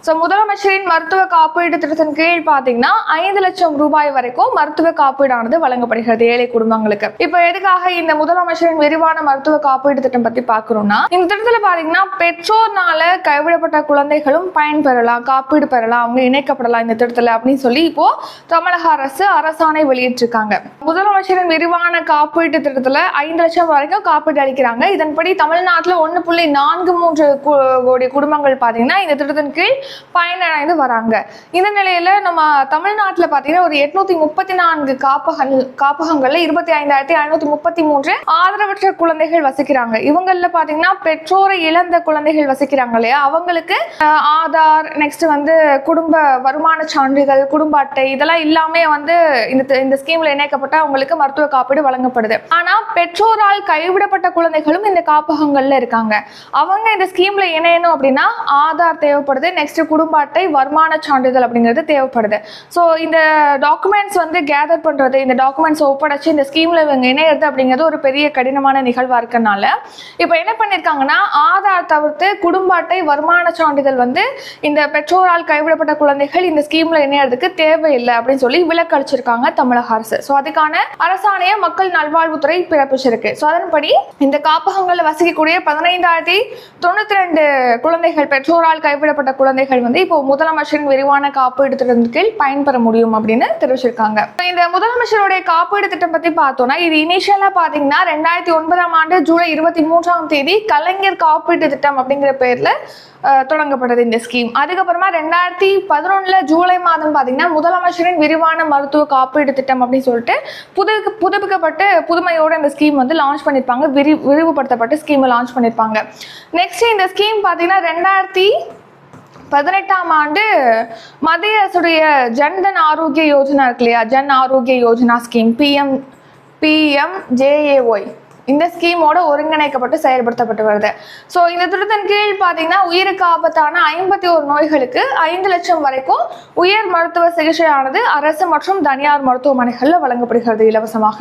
So முதலமைச்சரின் மருத்துவ காப்பீடு திட்டத்தின் கீழ் பார்த்தீங்கன்னா 5 லட்சம் ரூபாய் வரைக்கும் மருத்துவ காப்பீடானது வழங்கப்படுகிறது ஏழை குடும்பங்களுக்கு. இப்போ எதுக்காக இந்த முதலமைச்சரின் விரிவான மருத்துவ காப்பீடு திட்டம் பத்தி பார்க்கணும்னா, இந்த திட்டத்துல பாத்தீங்கன்னா பெற்றோர்னால கைவிடப்பட்ட குழந்தைகளும் பயன்பெறலாம், காப்பீடு பெறலாம், அவங்க இணைக்கப்படலாம் இந்த திட்டத்துல அப்படின்னு சொல்லி இப்போ தமிழக அரசு அரசாணை வெளியிட்டிருக்காங்க. முதலமைச்சரின் விரிவான காப்பீட்டு திட்டத்துல 5 லட்சம் வரைக்கும் காப்பீடு அளிக்கிறாங்க. இதன்படி தமிழ்நாட்டில் 1.43 கோடி குடும்பங்கள் பாத்தீங்கன்னா இந்த திட்டத்தின் கீழ் பயனடைந்து வராங்க. இந்த நிலையில நம்ம தமிழ்நாட்டில் பாத்தீங்கன்னா ஒரு 834 காப்பகங்கள்ல 25,533 ஆதரவற்ற குழந்தைகள் வசிக்கிறாங்க. இவங்கள்ல பாத்தீங்கன்னா பெற்றோரை இழந்த குழந்தைகள் வசிக்கிறாங்க இல்லையா, அவங்களுக்கு ஆதார், நெக்ஸ்ட் குடும்ப வருமான சான்றிதழ், குடும்ப அட்டை இதெல்லாம் இல்லாம இந்த ஸ்கீம்ல இணைக்கப்பட்ட அவங்களுக்கு மருத்துவ காப்பீடு வழங்கப்படுது. ஆனா பெற்றோரால் கைவிடப்பட்ட குழந்தைகளும் இந்த காப்பகங்கள்ல இருக்காங்க. அவங்க இந்த ஸ்கீம்ல இணையணும் அப்படின்னா ஆதார் தேவைப்படுது, நெக்ஸ்ட் குடும்ப அட்டை, வருமான சான்றிதழ் அப்படிங்கிறது தேவைப்படுது. ஸோ இந்த டாக்குமெண்ட்ஸ் கேதர் பண்றது, இந்த டாக்குமெண்ட்ஸ் ஒப்படைச்சு இந்த ஸ்கீம்ல இவங்க இணையிறது அப்படிங்கிறது ஒரு பெரிய கடினமான நிகழ்வா இருக்கனால இப்போ என்ன பண்ணிருக்காங்கன்னா, ஆதார் தவிர்த்து குடும்ப அட்டை, வருமான சான்றிதழ் இந்த பெற்றோரால் கைவிடப்பட்ட குழந்தைகள் இந்த ஸ்கீம்ல இணையறதுக்கு தேவையில்லை அப்படின்னு சொல்லி விலக்கு அளிச்சிருக்காங்க தமிழக அரசு. ஸோ அதுக்கான அரசாணையை மக்கள் நல்வாழ்வுத்துறை பிறப்பிச்சிருக்கு. ஸோ அதன்படி இந்த காப்பகங்களில் வசிக்கக்கூடிய 15,092 குழந்தைகள், பெற்றோரால் கைவிடப்பட்ட குழந்தைகள் இப்போ முதலமைச்சரின் விரிவான காப்பீடு திட்டத்தின் கீழ் பயன்பெற முடியும் அப்படின்னு தெரிவிச்சிருக்காங்க. இந்த முதலமைச்சருடைய காப்பீடு திட்டம் பத்தி பார்த்தோம்னா, இது இனிஷியலா பாத்தீங்கன்னா 2009ஆம் ஆண்டு ஜூலை 23ஆம் தேதி கலைஞர் காப்பீட்டு திட்டம் அப்படிங்கிற பேர்ல தொடங்கப்பட்டது இந்த ஸ்கீம். அதுக்கப்புறமா 2011 ஜூலை மாதம் பாத்தீங்கன்னா முதலமைச்சரின் விரிவான மருத்துவ காப்பீடு திட்டம் அப்படின்னு சொல்லிட்டு புதுப்பிக்கப்பட்டு புதுமையோட இந்த ஸ்கீம் லான்ச் பண்ணிருப்பாங்க, விரிவுபடுத்தப்பட்டு ஸ்கீம் லான்ச் பண்ணிருப்பாங்க. நெக்ஸ்ட் இந்த ஸ்கீம் பாத்தீங்கன்னா 2018ஆம் ஆண்டு மத்திய அரசுடைய ஜன்தன் ஆரோக்கிய யோஜனா இருக்கு இல்லையா, ஜன் ஆரோக்கிய யோஜனா ஸ்கீம், PMJAY, இந்த ஸ்கீமோட ஒருங்கிணைக்கப்பட்டு செயல்படுத்தப்பட்டு வருது. ஸோ இந்த திட்டத்தின் கீழ் பார்த்தீங்கன்னா உயிருக்கு ஆபத்தான 51 நோய்களுக்கு 5 லட்சம் வரைக்கும் உயர் மருத்துவ சிகிச்சையானது அரசு மற்றும் தனியார் மருத்துவமனைகளில் வழங்கப்படுகிறது இலவசமாக.